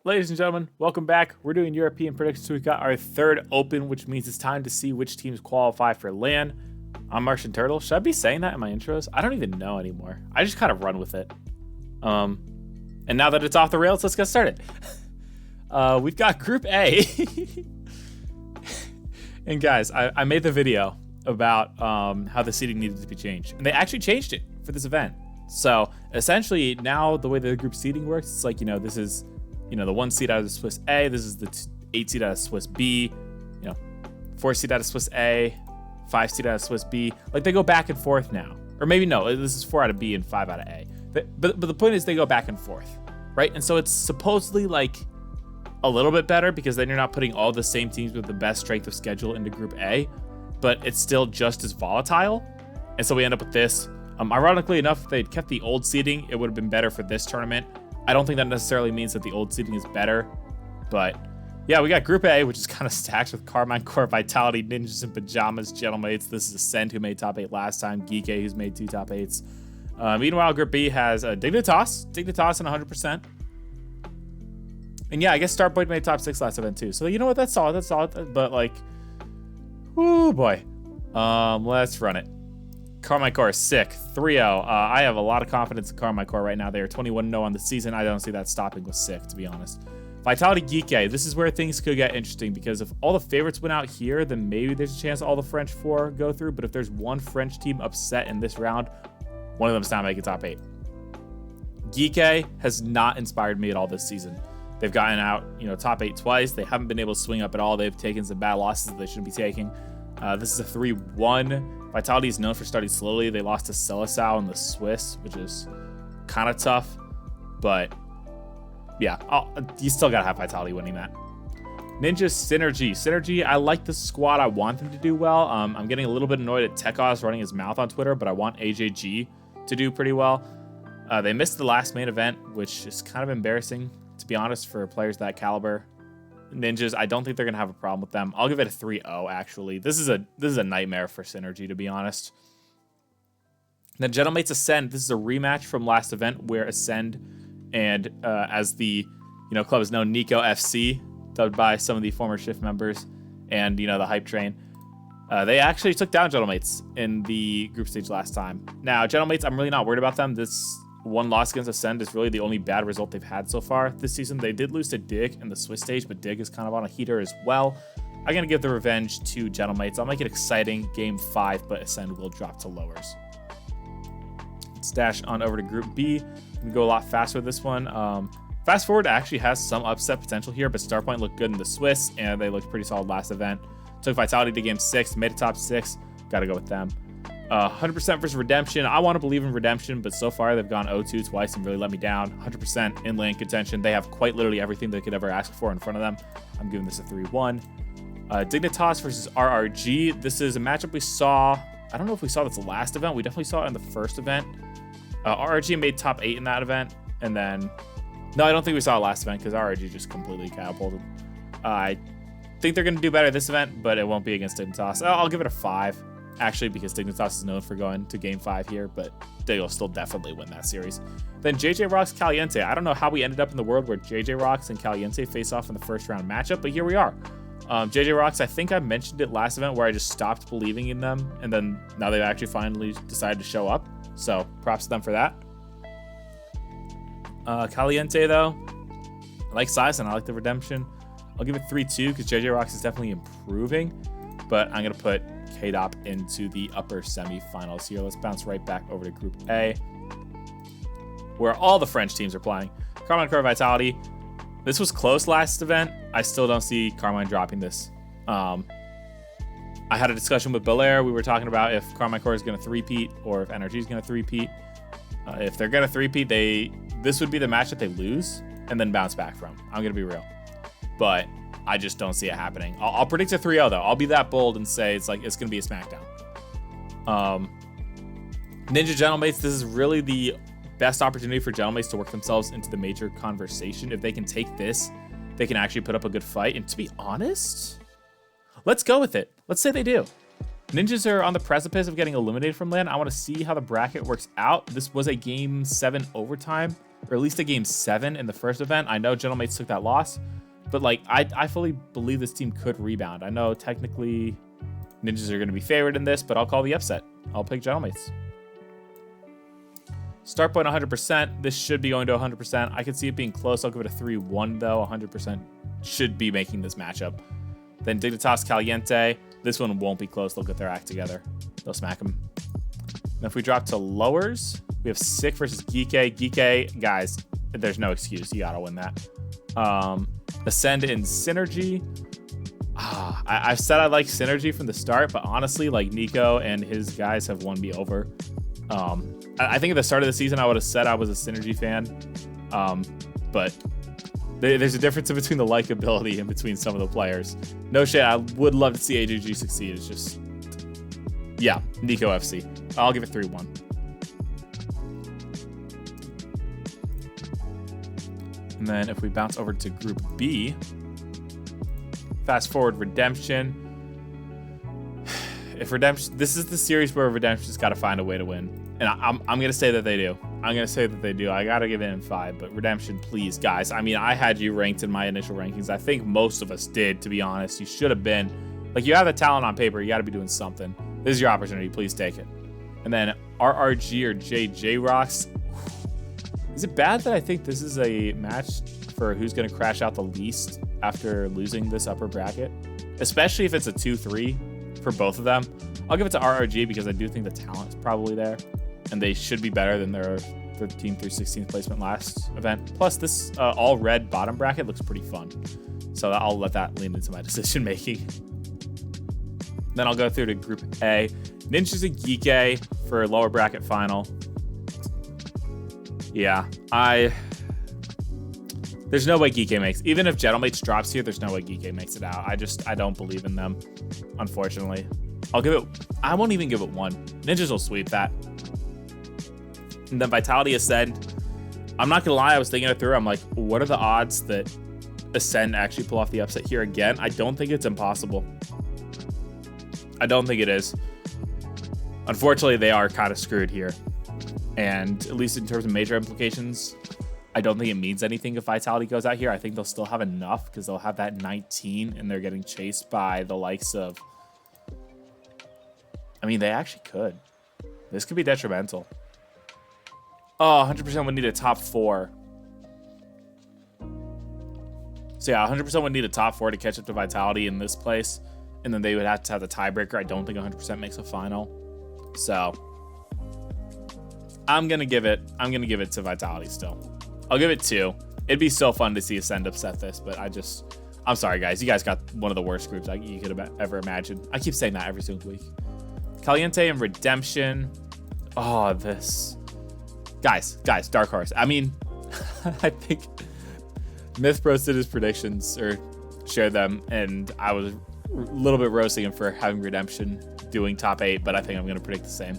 Ladies and gentlemen, welcome back. We're doing European predictions. We got our third open, which means it's time to see which teams qualify for LAN. I'm Martian Turtle. Should I be saying that in my intros? I don't even know anymore. I just kind of run with it. And now that it's off the rails, let's get started. We've got Group A. And guys, I made the video about how the seeding needed to be changed. And they actually changed it for this event. So essentially now the way the group seeding works, it's like, this is, the 1 seed out of the Swiss A, this is the 8 seed out of Swiss B, 4 seed out of Swiss A, 5 seed out of Swiss B. Like they go back and forth now. Or maybe no, this is 4 out of B and 5 out of A. But the point is they go back and forth, right? And so it's supposedly like a little bit better because then you're not putting all the same teams with the best strength of schedule into Group A, but it's still just as volatile. And so we end up with this. Ironically enough, if they'd kept the old seeding, it would have been better for this tournament. I don't think that necessarily means that the old seeding is better, but yeah, we got Group A, which is kind of stacked with Karmine Corp, Vitality, Ninjas, and Pyjamas, Gentlemates. This is Ascend, who made top 8 last time, Geek, who's made 2 top 8s. Meanwhile, Group B has Dignitas and 100%. And yeah, I guess Starpoint made top 6 last event too. So you know what? That's solid. But like, oh boy. Let's run it. Karmine Corp is sick. 3-0. I have a lot of confidence in Karmine Corp right now. They are 21-0 on the season. I don't see that stopping with sick, to be honest. Vitality Geek. This is where things could get interesting because if all the favorites went out here, then maybe there's a chance all the French 4 go through. But if there's one French team upset in this round, one of them's not making top 8. Geek has not inspired me at all this season. They've gotten out, top 8 twice. They haven't been able to swing up at all. They've taken some bad losses that they shouldn't be taking. This is a 3-1. Vitality is known for starting slowly. They lost to Selisau in the Swiss, which is kind of tough. But yeah, you still got to have Vitality winning that. Ninja Synergy. Synergy, I like the squad. I want them to do well. I'm getting a little bit annoyed at Tekos running his mouth on Twitter, but I want AJG to do pretty well. They missed the last main event, which is kind of embarrassing, to be honest, for players that caliber. Ninjas, I don't think they're gonna have a problem with them. I'll give it a 3-0. Actually, this is a nightmare for Synergy, to be honest. Then Gentlemates Ascend. This is a rematch from last event where Ascend and as the club is known, Nico FC, dubbed by some of the former Shift members and the hype train. They actually took down Gentlemates in the group stage last time. Now Gentlemates, I'm really not worried about them. This one loss against Ascend is really the only bad result they've had so far this season. They did lose to Dig in the Swiss stage, but Dig is kind of on a heater as well. I'm going to give the revenge to Gentlemates. I'll make it exciting. Game 5, but Ascend will drop to lowers. Let's dash on over to Group B. We go a lot faster with this one. Fast Forward actually has some upset potential here, but Starpoint looked good in the Swiss, and they looked pretty solid last event. Took Vitality to Game 6, made a top 6. Got to go with them. 100% versus Redemption. I want to believe in Redemption, but so far they've gone 0-2 twice and really let me down. 100% in lane contention. They have quite literally everything they could ever ask for in front of them. I'm giving this a 3-1. Dignitas versus RRG. This is a matchup we saw. I don't know if we saw this last event. We definitely saw it in the first event. RRG made top 8 in that event. And then, no, I don't think we saw it last event because RRG just completely catapulted. I think they're going to do better this event, but it won't be against Dignitas. I'll give it a 5. Actually, because Dignitas is known for going to Game 5 here, but they will still definitely win that series. Then JJ Rocks Caliente. I don't know how we ended up in the world where JJ Rocks and Caliente face off in the first round matchup, but here we are. JJ Rocks, I think I mentioned it last event where I just stopped believing in them, and then now they've actually finally decided to show up. So props to them for that. Caliente, though, I like size and I like the redemption. I'll give it 3-2 because JJ Rocks is definitely improving, but I'm going to put KDOP into the upper semifinals here. Let's bounce right back over to Group A, where all the French teams are playing. Karmine Corp, Vitality. This was close last event. I still don't see Karmine dropping this. I had a discussion with Belair. We were talking about if Karmine Corp is going to three-peat or if NRG is going to three-peat. If they're going to three-peat, this would be the match that they lose and then bounce back from. I'm going to be real. But I just don't see it happening. I'll predict a 3-0 though. I'll be that bold and say it's going to be a SmackDown. Ninja Gentlemates, this is really the best opportunity for Gentlemates to work themselves into the major conversation. If they can take this, they can actually put up a good fight. And to be honest, let's go with it. Let's say they do. Ninjas are on the precipice of getting eliminated from LAN. I want to see how the bracket works out. This was a Game 7 overtime. or at least a game 7 in the first event. I know Gentlemates took that loss, but like I fully believe this team could rebound. I know technically Ninjas are going to be favored in this, but I'll call the upset. I'll pick Gentlemates. Start point 100%. This should be going to 100%. I could see it being close. I'll give it a 3-1 though. 100% should be making this matchup. Then Dignitas Caliente. This one won't be close. They'll get their act together. They'll smack them. Now if we drop to lowers, we have Sick versus Geeke. Geeke, guys, there's no excuse. You gotta win that. Ascend in Synergy. I've said I like Synergy from the start, but honestly, like Nico and his guys have won me over. I think at the start of the season, I would have said I was a Synergy fan, but there's a difference in between the likability and between some of the players. No shit, I would love to see AJG succeed. It's just, yeah, Nico FC. I'll give it 3-1. And then if we bounce over to Group B, fast forward Redemption. If Redemption, this is the series where Redemption's got to find a way to win. And I'm going to say that they do. I'm going to say that they do. I got to give it in 5, but Redemption, please, guys. I mean, I had you ranked in my initial rankings. I think most of us did, to be honest. You should have been. Like, you have the talent on paper. You got to be doing something. This is your opportunity. Please take it. And then RRG or JJ Rocks. Is it bad that I think this is a match for who's going to crash out the least after losing this upper bracket? Especially if it's a 2-3 for both of them. I'll give it to RRG because I do think the talent is probably there. And they should be better than their 13th through 16th placement last event. Plus, this all red bottom bracket looks pretty fun. So I'll let that lean into my decision making. Then I'll go through to Group A. Ninjas and Geeke for lower bracket final. Yeah, there's no way Geeke makes. Even if Gentlemates drops here, there's no way Geeke makes it out. I don't believe in them, unfortunately. I won't even give it 1. Ninjas will sweep that. And then Vitality Ascend. I'm not gonna lie, I was thinking it through. I'm like, what are the odds that Ascend actually pull off the upset here again? I don't think it's impossible. I don't think it is. Unfortunately, they are kind of screwed here. And at least in terms of major implications, I don't think it means anything if Vitality goes out here. I think they'll still have enough because they'll have that 19 and they're getting chased by the likes of... I mean, they actually could. This could be detrimental. Oh, 100% would need a top 4. So yeah, 100% would need a top 4 to catch up to Vitality in this place. And then they would have to have the tiebreaker. I don't think 100% makes a final. So I'm gonna give it to Vitality still. I'll give it 2. It'd be so fun to see Ascend upset this, but I'm sorry guys. You guys got one of the worst groups you could have ever imagined. I keep saying that every single week. Caliente and Redemption. Oh, this. Guys, Dark Horse. I mean, I think MythBros did his predictions or shared them, and I was a little bit roasting him for having Redemption doing top 8, but I think I'm going to predict the same.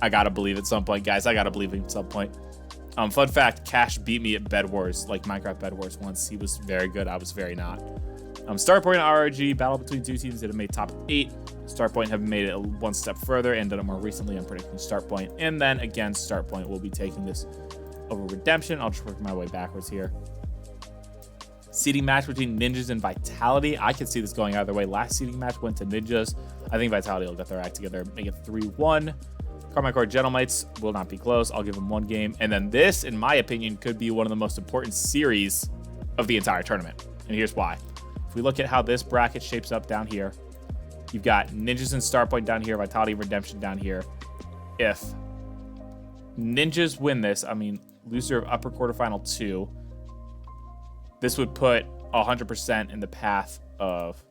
I got to believe at some point, guys. I got to believe at some point. Fun fact, Cash beat me at Bed Wars, like Minecraft Bed Wars once. He was very good. I was very not. Start Point and RRG, battle between 2 teams that have made top 8. Start Point have made it one step further and done it more recently. I'm predicting Start Point. And then again, Start Point will be taking this over Redemption. I'll just work my way backwards here. Seeding match between Ninjas and Vitality. I could see this going either way. Last seeding match went to Ninjas. I think Vitality will get their act together, make it 3-1. Karmine Corp Gentlemates will not be close. I'll give them 1 game. And then this, in my opinion, could be one of the most important series of the entire tournament. And here's why. If we look at how this bracket shapes up down here, you've got Ninjas and Start Point down here, Vitality and Redemption down here. If Ninjas win this, I mean, loser of upper quarterfinal 2, this would put 100% in the path of...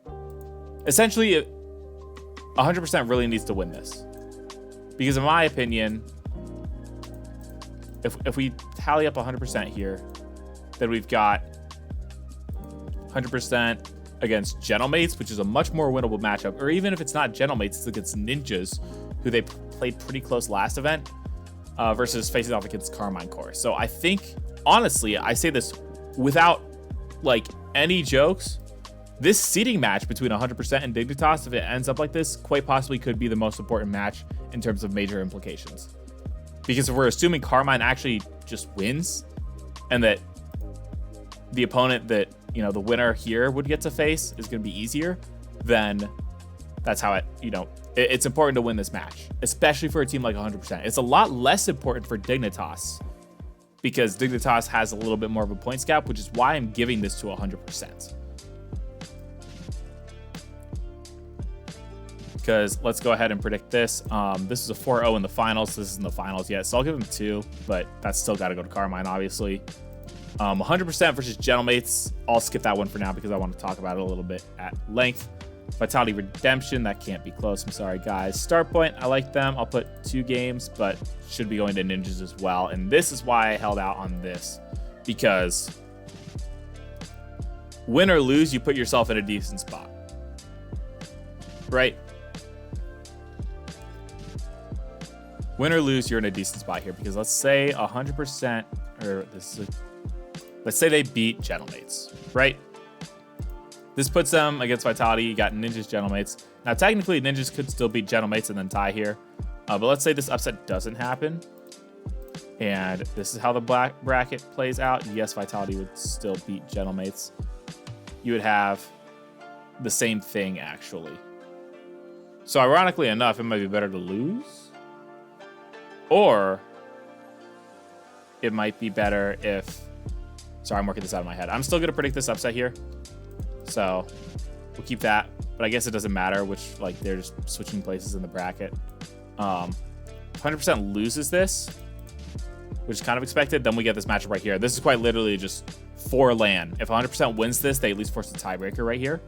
Essentially, 100% really needs to win this. Because in my opinion, if we tally up 100% here, then we've got 100% against Gentlemates, which is a much more winnable matchup. Or even if it's not Gentlemates, it's against Ninjas, who they played pretty close last event, versus facing off against Karmine Corp. So I think, honestly, I say this without like any jokes, this seeding match between 100% and Dignitas, if it ends up like this, quite possibly could be the most important match in terms of major implications. Because if we're assuming Karmine actually just wins, and that the opponent that, you know, the winner here would get to face is going to be easier, then that's how it, you know, it's important to win this match, especially for a team like 100%. It's a lot less important for Dignitas because Dignitas has a little bit more of a points gap, which is why I'm giving this to 100%. Because let's go ahead and predict this. This is a 4-0 in the finals. This isn't the finals yet, so I'll give him 2, but that's still got to go to Karmine, obviously. 100% versus Gentlemates. I'll skip that one for now because I want to talk about it a little bit at length. Vitality Redemption, that can't be close. I'm sorry, guys. Start Point, I like them. I'll put 2 games, but should be going to Ninjas as well. And this is why I held out on this, because win or lose, you put yourself in a decent spot, right? Win or lose, you're in a decent spot here, because let's say 100%, or this is let's say they beat Gentlemates, right? This puts them against Vitality. You got Ninjas, Gentlemates. Now, technically, Ninjas could still beat Gentlemates and then tie here. But let's say this upset doesn't happen. And this is how the black bracket plays out. Yes, Vitality would still beat Gentlemates. You would have the same thing, actually. So, ironically enough, it might be better to lose. Or it might be better if... Sorry, I'm working this out in my head. I'm still going to predict this upset here. So we'll keep that, but I guess it doesn't matter which, like, they're just switching places in the bracket. 100% loses this, which is kind of expected. Then we get this matchup right here. This is quite literally just for LAN. If 100% wins this, they at least force a tiebreaker right here.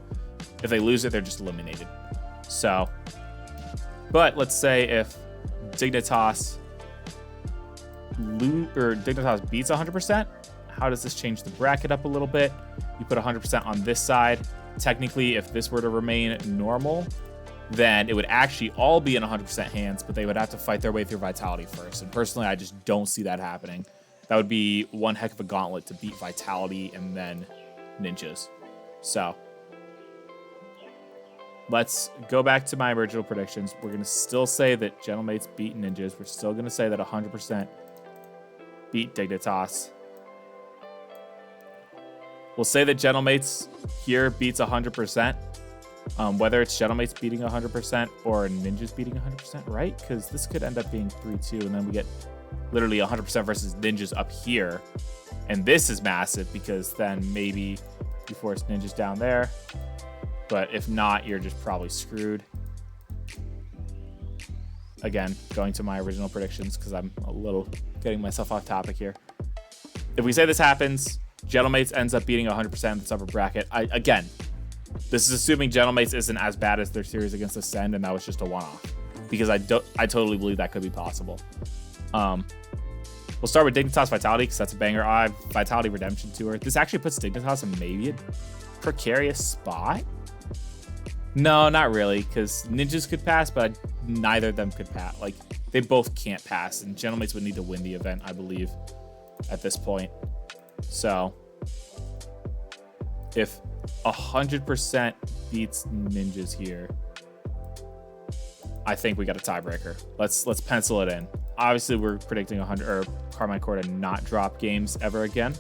If they lose it, they're just eliminated. So, but let's say if Dignitas Dignitas beats 100%, how does this change the bracket up a little bit? You put 100% on this side. Technically, if this were to remain normal, then it would actually all be in 100% hands, but they would have to fight their way through Vitality first. And personally, I just don't see that happening. That would be one heck of a gauntlet to beat Vitality and then Ninjas. So let's go back to my original predictions. We're going to still say that Gentlemates beat Ninjas. We're still going to say that 100% beat Dignitas. We'll say that Gentlemates here beats 100%. Whether it's Gentlemates beating 100% or Ninjas beating 100%, right? Because this could end up being 3-2, and then we get literally 100% versus Ninjas up here. And this is massive because then maybe you force Ninjas down there. But if not, you're just probably screwed. Again, going to my original predictions because I'm a little getting myself off topic here. If we say this happens, Gentlemates ends up beating 100% in this upper bracket. Again, this is assuming Gentlemates isn't as bad as their series against Ascend, and that was just a one-off. Because I totally believe that could be possible. We'll start with Dignitas Vitality, because that's a banger. I have Vitality Redemption Tour. This actually puts Dignitas in maybe a precarious spot. No, not really, because Ninjas could pass, but neither of them could pass. Like, they both can't pass, and Gentlemates would need to win the event, I believe, at this point. So, if 100% beats Ninjas here, I think we got a tiebreaker. Let's pencil it in. Obviously, we're predicting 100 or Karmine Corp to not drop games ever again.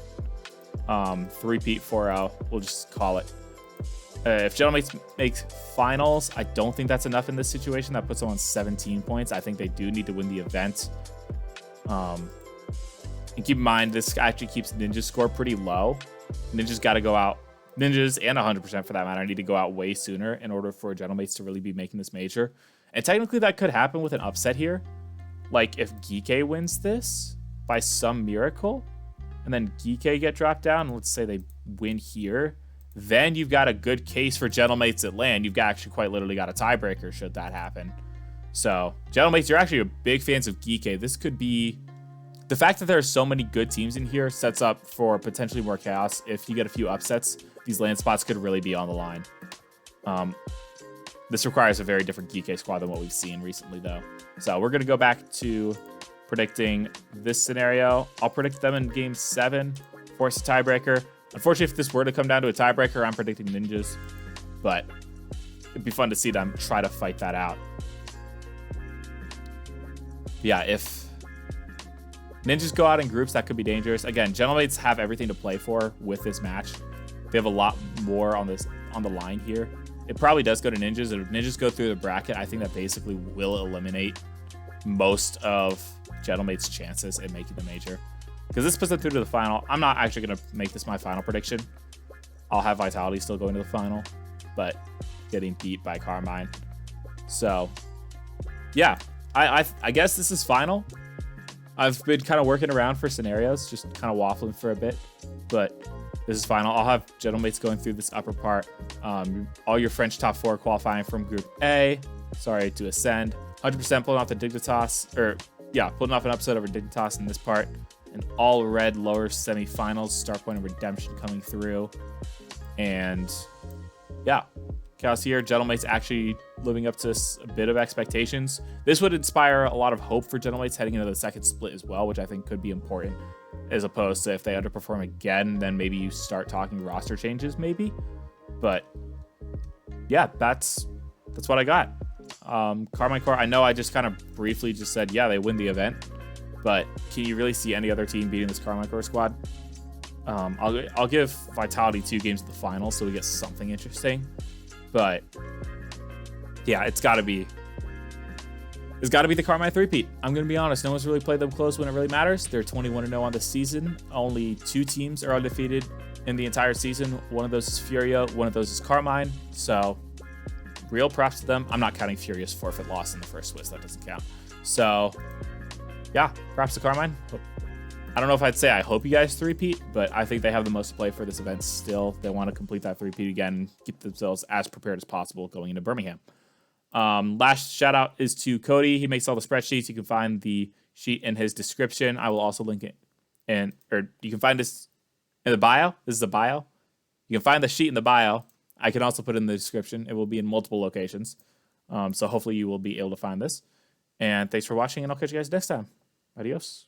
3-peat 4-0. We'll just call it. If Gentlemates makes finals, I don't think that's enough in this situation. That puts them on 17 points. I think they do need to win the event. And keep in mind, this actually keeps Ninja's score pretty low. Ninja's got to go out. Ninjas and 100% for that matter need to go out way sooner in order for Gentlemates to really be making this major. And technically that could happen with an upset here. Like if Geeke wins this by some miracle, and then Geeke get dropped down, and let's say they win here, then you've got a good case for Gentlemates at LAN. You've actually quite literally got a tiebreaker should that happen. So Gentlemates, you're actually a big fans of Geeke. This could be... The fact that there are so many good teams in here sets up for potentially more chaos. If you get a few upsets, these LAN spots could really be on the line. This requires a very different Geeke squad than what we've seen recently, though. So we're going to go back to predicting this scenario. I'll predict them in Game 7, force a tiebreaker. Unfortunately, if this were to come down to a tiebreaker, I'm predicting Ninjas. But it'd be fun to see them try to fight that out. Yeah, if Ninjas go out in groups, that could be dangerous. Again, Gentlemates have everything to play for with this match. They have a lot more on the line here. It probably does go to Ninjas, and if Ninjas go through the bracket, I think that basically will eliminate most of Gentlemates' chances at making the major. Because this puts them through to the final. I'm not actually going to make this my final prediction. I'll have Vitality still going to the final, but getting beat by Karmine. So, yeah, I guess this is final. I've been kind of working around for scenarios, just kind of waffling for a bit, but this is final. I'll have Gentlemates going through this upper part. All your French top 4 qualifying from Group A. Sorry, to ascend. 100% pulling off the Dignitas, pulling off an upset over Dignitas in this part. And all red lower semifinals, Star Point of Redemption coming through. And yeah, Chaos here. Gentlemates actually living up to a bit of expectations. This would inspire a lot of hope for Gentlemates heading into the second split as well, which I think could be important, as opposed to if they underperform again, then maybe you start talking roster changes maybe. But yeah, that's what I got. Karmine Corp, I know I just kind of briefly just said, yeah, they win the event, but can you really see any other team beating this Karmine Corp squad? I'll give Vitality 2 games at the final, so we get something interesting. But yeah, it's got to be the Karmine 3-peat. I'm gonna be honest, no one's really played them close when it really matters. They're 21-0 on the season. Only 2 teams are undefeated in the entire season. One of those is Furia, one of those is Karmine. So real props to them. I'm not counting Furia's forfeit loss in the first Swiss. That doesn't count. So yeah, props to Karmine. I don't know if I'd say I hope you guys 3-peat, but I think they have the most to play for this event still. They want to complete that 3-peat again and keep themselves as prepared as possible going into Birmingham. Last shout out is to Cody. He makes all the spreadsheets. You can find the sheet in his description. I will also link it, or you can find this in the bio. This is the bio. You can find the sheet in the bio. I can also put it in the description. It will be in multiple locations. So hopefully you will be able to find this. And thanks for watching, and I'll catch you guys next time. Adios.